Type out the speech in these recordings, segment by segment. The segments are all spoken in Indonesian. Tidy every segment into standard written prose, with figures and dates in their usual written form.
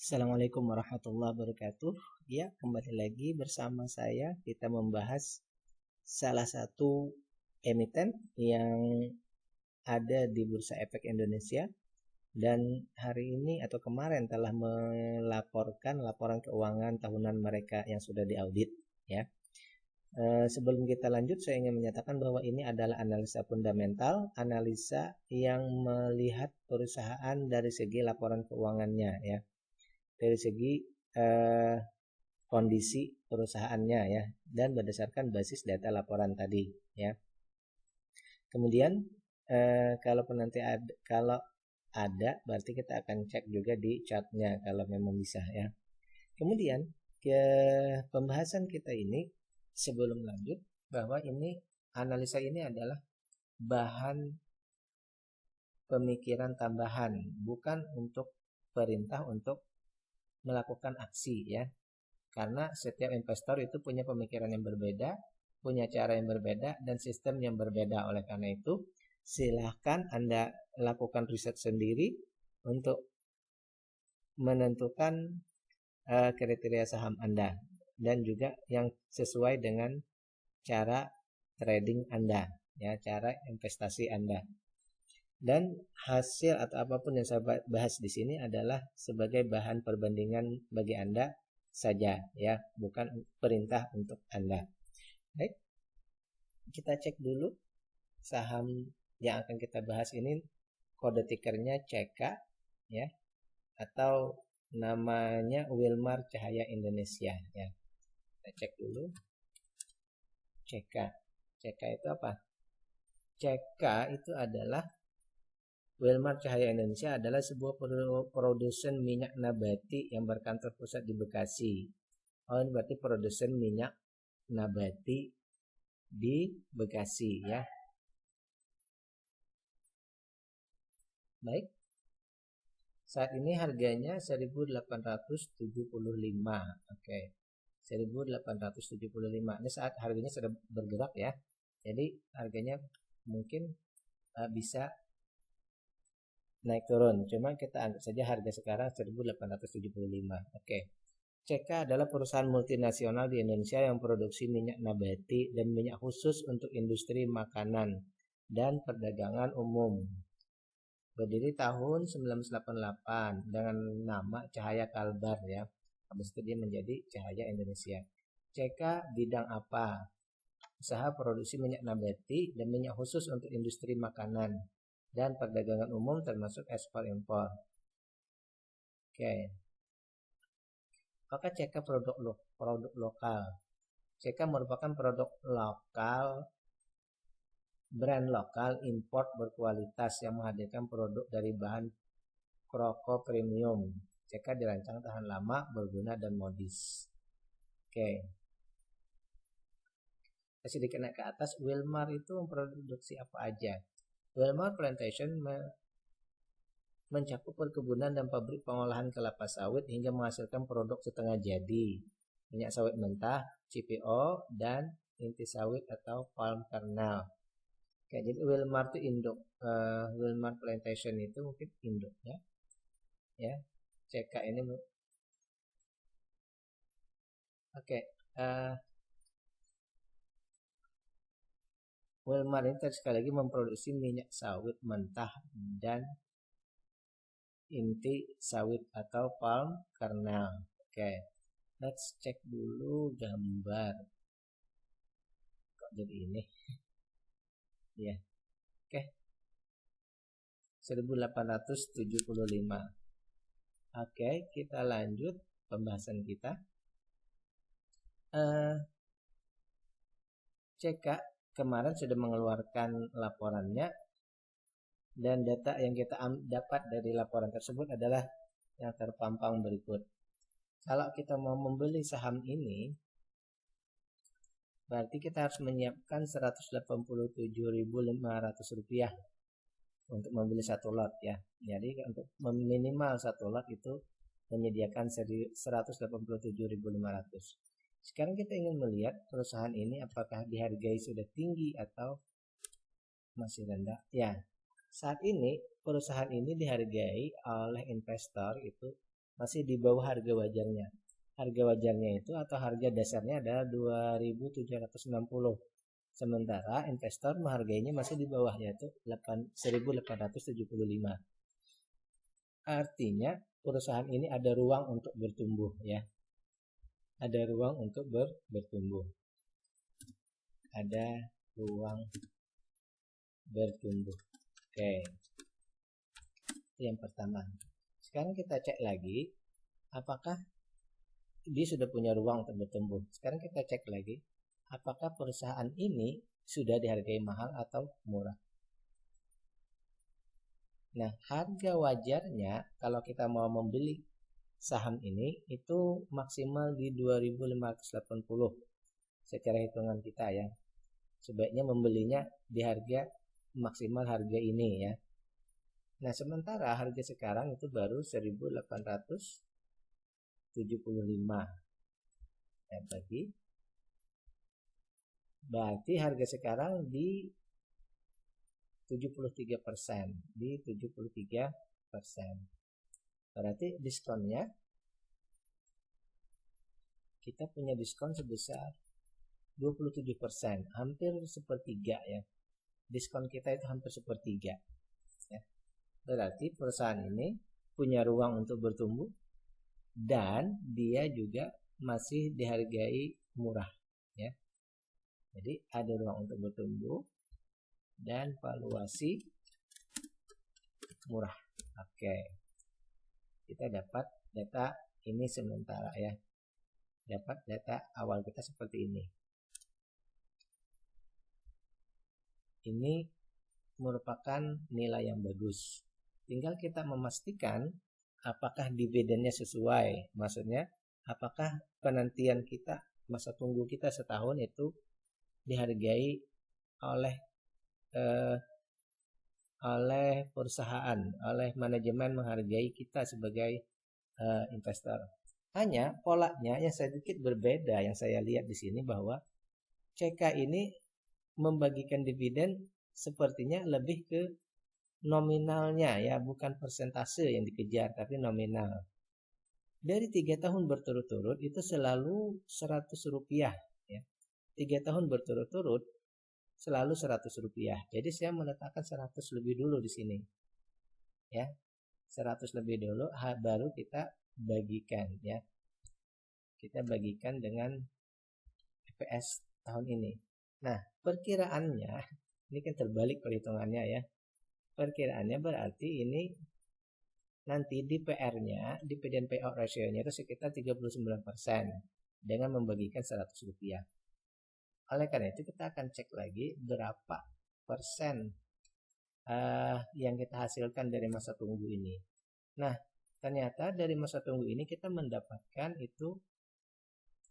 Assalamualaikum warahmatullahi wabarakatuh. Ya, kembali lagi bersama saya. Kita membahas salah satu emiten yang ada di Bursa Efek Indonesia dan hari ini atau kemarin telah melaporkan laporan keuangan tahunan mereka yang sudah diaudit. Ya, sebelum kita lanjut, saya ingin menyatakan bahwa ini adalah analisa fundamental, analisa yang melihat perusahaan dari segi laporan keuangannya, ya. Dari segi kondisi perusahaannya, ya, dan berdasarkan basis data laporan tadi, ya. Kemudian kalaupun nanti kalau ada berarti kita akan cek juga di chartnya kalau memang bisa, ya. Kemudian ke pembahasan kita ini sebelum lanjut, bahwa ini analisa ini adalah bahan pemikiran tambahan, bukan untuk perintah untuk melakukan aksi, ya. Karena setiap investor itu punya pemikiran yang berbeda, punya cara yang berbeda, dan sistem yang berbeda. Oleh karena itu, silahkan Anda lakukan riset sendiri untuk menentukan kriteria saham Anda dan juga yang sesuai dengan cara trading Anda, ya, cara investasi Anda. Dan hasil atau apapun yang saya bahas di sini adalah sebagai bahan perbandingan bagi Anda saja, ya, bukan perintah untuk Anda. Baik, kita cek dulu saham yang akan kita bahas ini. Kode tikernya CK, ya, atau namanya Wilmar Cahaya Indonesia, ya. Kita cek dulu CK. CK itu apa? CK itu adalah Wilmar Cahaya Indonesia adalah sebuah produsen minyak nabati yang berkantor pusat di Bekasi. Oh, ini berarti produsen minyak nabati di Bekasi, ya. Baik. Saat ini harganya 1.875. Oke. 1.875. Ini saat harganya sudah bergerak, ya. Jadi harganya mungkin bisa naik turun, cuma kita anggap saja harga sekarang 1.875. Oke. CK adalah perusahaan multinasional di Indonesia yang produksi minyak nabati dan minyak khusus untuk industri makanan dan perdagangan umum. Berdiri tahun 1988 dengan nama Cahaya Kalbar, ya. Habis itu dia menjadi Cahaya Indonesia. CK bidang apa? Usaha produksi minyak nabati dan minyak khusus untuk industri makanan dan perdagangan umum termasuk ekspor impor. Oke. Apakah CK produk lokal? CK merupakan produk lokal, brand lokal import berkualitas yang menghadirkan produk dari bahan kroko premium. CK dirancang tahan lama, berguna, dan modis. Oke. Sedikit naik ke atas, Wilmar itu memproduksi apa aja? Wilmar Plantation mencakup perkebunan dan pabrik pengolahan kelapa sawit hingga menghasilkan produk setengah jadi, minyak sawit mentah, CPO, dan inti sawit atau palm kernel. Oke, jadi Wilmar itu induk, Wilmar Plantation itu mungkin induknya, ya. CK ini, oke. Wilmar ini sekali lagi memproduksi minyak sawit mentah dan inti sawit atau palm kernel. Oke, let's cek dulu gambar. Kok jadi ini? Ya, oke. 1.875. Oke, kita lanjut pembahasan kita. CK kemarin sudah mengeluarkan laporannya, dan data yang kita dapat dari laporan tersebut adalah yang terpampang berikut. Kalau kita mau membeli saham ini, berarti kita harus menyiapkan Rp187.500 untuk membeli satu lot, ya. Jadi untuk minimal satu lot itu menyediakan Rp187.500. Sekarang kita ingin melihat perusahaan ini apakah dihargai sudah tinggi atau masih rendah, ya. Saat ini perusahaan ini dihargai oleh investor itu masih di bawah harga wajarnya. Harga wajarnya itu atau harga dasarnya adalah 2.760. Sementara investor menghargainya masih di bawah, yaitu 1.875. Artinya perusahaan ini ada ruang untuk bertumbuh ya. Ada ruang untuk bertumbuh. Ada ruang bertumbuh. Oke. Itu yang pertama. Sekarang kita cek lagi apakah dia sudah punya ruang untuk bertumbuh. Sekarang kita cek lagi apakah perusahaan ini sudah dihargai mahal atau murah. Nah, harga wajarnya kalau kita mau membeli saham ini itu maksimal di 2.580 secara hitungan kita ya. Sebaiknya membelinya di harga maksimal harga ini ya. Nah, sementara harga sekarang itu baru 1.875. Ya, berarti harga sekarang di 73%, di 73%. Berarti diskonnya kita punya diskon sebesar 27%, hampir sepertiga ya. Diskon kita itu hampir sepertiga. Ya. Berarti perusahaan ini punya ruang untuk bertumbuh dan dia juga masih dihargai murah ya. Jadi ada ruang untuk bertumbuh dan valuasi murah. Oke. Kita dapat data ini sementara ya. Dapat data awal kita seperti ini. Ini merupakan nilai yang bagus. Tinggal kita memastikan apakah dividennya sesuai. Maksudnya apakah penantian kita, masa tunggu kita setahun itu dihargai oleh perusahaan, oleh manajemen menghargai kita sebagai investor. Hanya polanya yang sedikit berbeda yang saya lihat di sini bahwa CK ini membagikan dividen sepertinya lebih ke nominalnya ya, bukan persentase yang dikejar tapi nominal. Dari 3 tahun berturut-turut itu selalu 100 rupiah ya. 3 tahun berturut-turut selalu 100 rupiah. Jadi saya meletakkan 100 lebih dulu di sini. Ya. 100 lebih dulu baru kita bagikan ya. Kita bagikan dengan EPS tahun ini. Nah, perkiraannya ini kan terbalik perhitungannya ya. Perkiraannya berarti ini nanti DPR-nya, dividend payout ratio-nya itu sekitar 39% dengan membagikan 100 rupiah. Oleh karena itu kita akan cek lagi berapa persen yang kita hasilkan dari masa tunggu ini. Nah, ternyata dari masa tunggu ini kita mendapatkan itu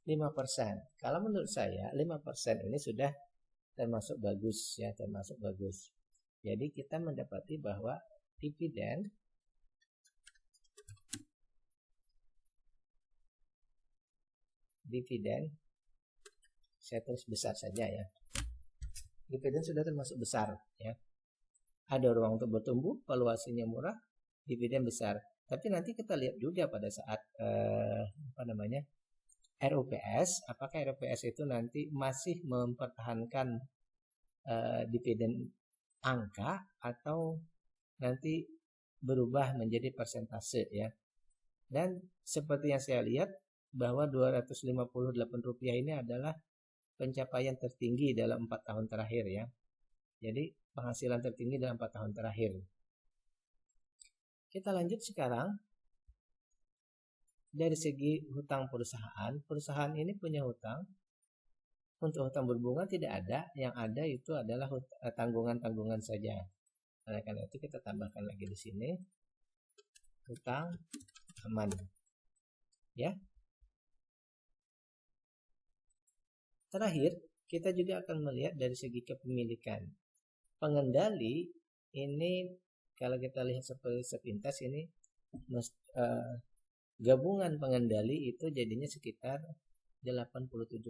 5%. Kalau menurut saya 5% ini sudah termasuk bagus ya, termasuk bagus. Jadi kita mendapati bahwa dividen saya tulis besar saja ya. Dividen sudah termasuk besar ya. Ada ruang untuk bertumbuh, valuasinya murah, dividen besar. Tapi nanti kita lihat juga pada saat ROPS, apakah ROPS itu nanti masih mempertahankan dividen angka atau nanti berubah menjadi persentase ya. Dan seperti yang saya lihat bahwa Rp258 ini adalah pencapaian tertinggi dalam 4 tahun terakhir ya. Jadi penghasilan tertinggi dalam 4 tahun terakhir. Kita lanjut sekarang. Dari segi hutang perusahaan, perusahaan ini punya hutang. Untuk hutang berbunga tidak ada, yang ada itu adalah tanggungan-tanggungan saja. Oleh karena itu kita tambahkan lagi di sini hutang aman. Ya. Terakhir, kita juga akan melihat dari segi kepemilikan. Pengendali ini kalau kita lihat seperti sepintas ini gabungan pengendali itu jadinya sekitar 87%.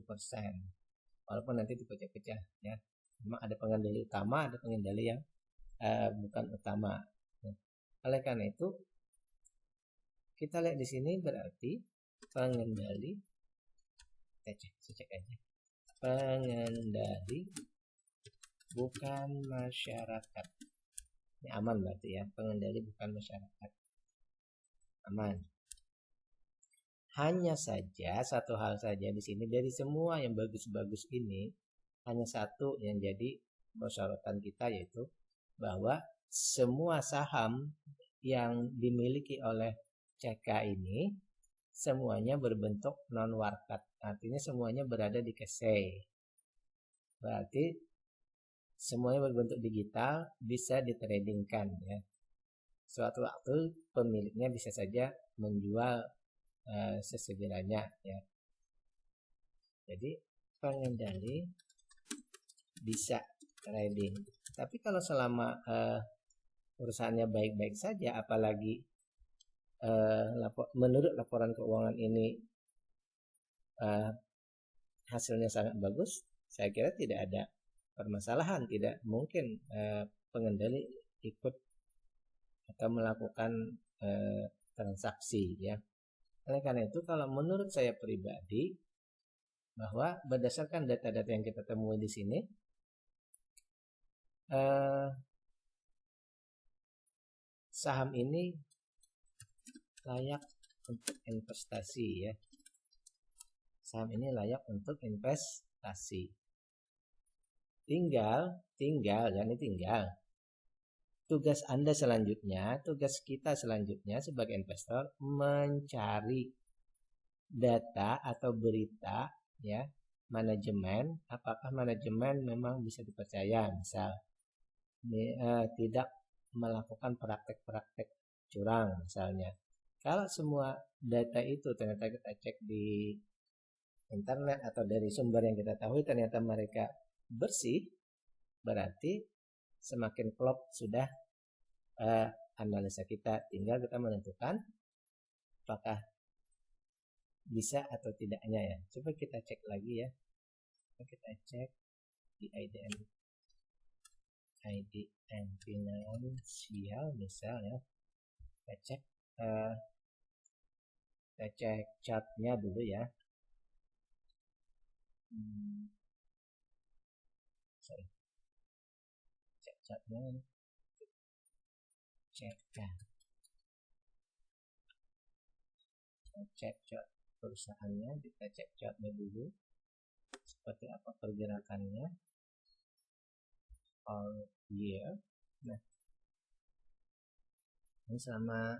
Walaupun nanti dipecah-pecah ya. Memang ada pengendali utama, ada pengendali yang bukan utama. Oleh karena itu kita lihat di sini berarti pengendali, saya cek aja. Pengendali bukan masyarakat. Ini aman berarti ya, pengendali bukan masyarakat. Aman. Hanya saja satu hal saja di sini, dari semua yang bagus-bagus ini hanya satu yang jadi sorotan kita, yaitu bahwa semua saham yang dimiliki oleh CK ini semuanya berbentuk non warkat, artinya semuanya berada di KSEI. Berarti semuanya berbentuk digital, bisa ditradingkan ya. Suatu waktu pemiliknya bisa saja menjual sesegera-nya ya. Jadi pengendali bisa trading. Tapi kalau selama perusahaannya baik-baik saja, apalagi menurut laporan keuangan ini hasilnya sangat bagus, saya kira tidak ada permasalahan, tidak mungkin pengendali ikut atau melakukan transaksi ya. Oleh karena itu, kalau menurut saya pribadi, bahwa berdasarkan data-data yang kita temui di sini, saham ini layak untuk investasi ya. Saham ini layak untuk investasi. Tinggal tugas Anda selanjutnya, tugas kita selanjutnya sebagai investor mencari data atau berita ya, manajemen, apakah manajemen memang bisa dipercaya, misal tidak melakukan praktek-praktek curang misalnya. Kalau semua data itu ternyata kita cek di internet atau dari sumber yang kita tahu ternyata mereka bersih, berarti semakin klop sudah analisa kita. Tinggal kita menentukan apakah bisa atau tidaknya ya. Coba kita cek lagi ya. Kita cek di IDN finansial misalnya. Kita cek chartnya dulu ya. Cek chartnya, cek chart perusahaannya, kita cek chartnya dulu seperti apa pergerakannya all year. Nah, ini selama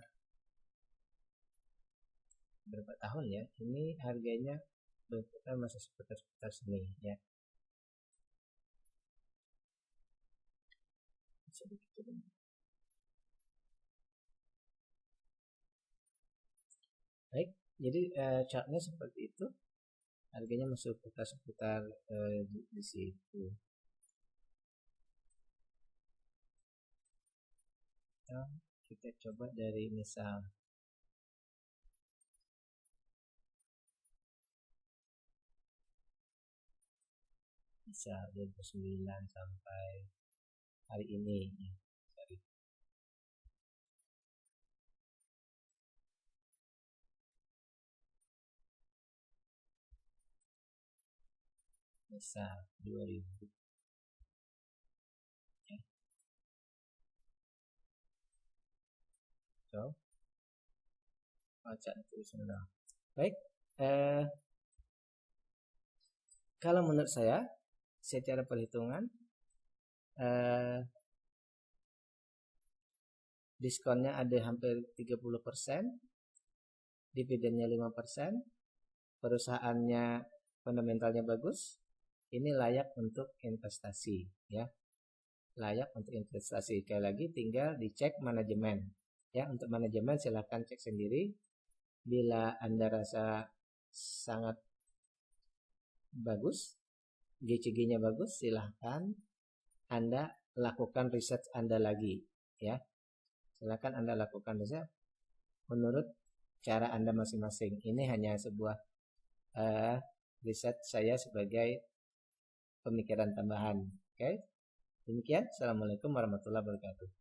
berapa tahun ya, ini harganya berputar masih seputar sini ya. Baik, jadi chartnya seperti itu, harganya masih seputar di situ. Nah, kita coba dari misal bisa 2009 sampai hari ini ya. Misal 2000 ya. So, baca tulisan. Baik, kalau menurut saya secara perhitungan diskonnya ada hampir 30%, dividennya 5%, perusahaannya fundamentalnya bagus, ini layak untuk investasi ya. Layak untuk investasi. Sekali lagi tinggal dicek manajemen ya. Untuk manajemen silahkan cek sendiri. Bila Anda rasa sangat bagus, GCG-nya bagus, silahkan Anda lakukan riset Anda lagi ya. Silahkan Anda lakukan riset menurut cara Anda masing-masing. Ini hanya sebuah riset saya sebagai pemikiran tambahan. Oke. Demikian. Assalamualaikum warahmatullahi wabarakatuh.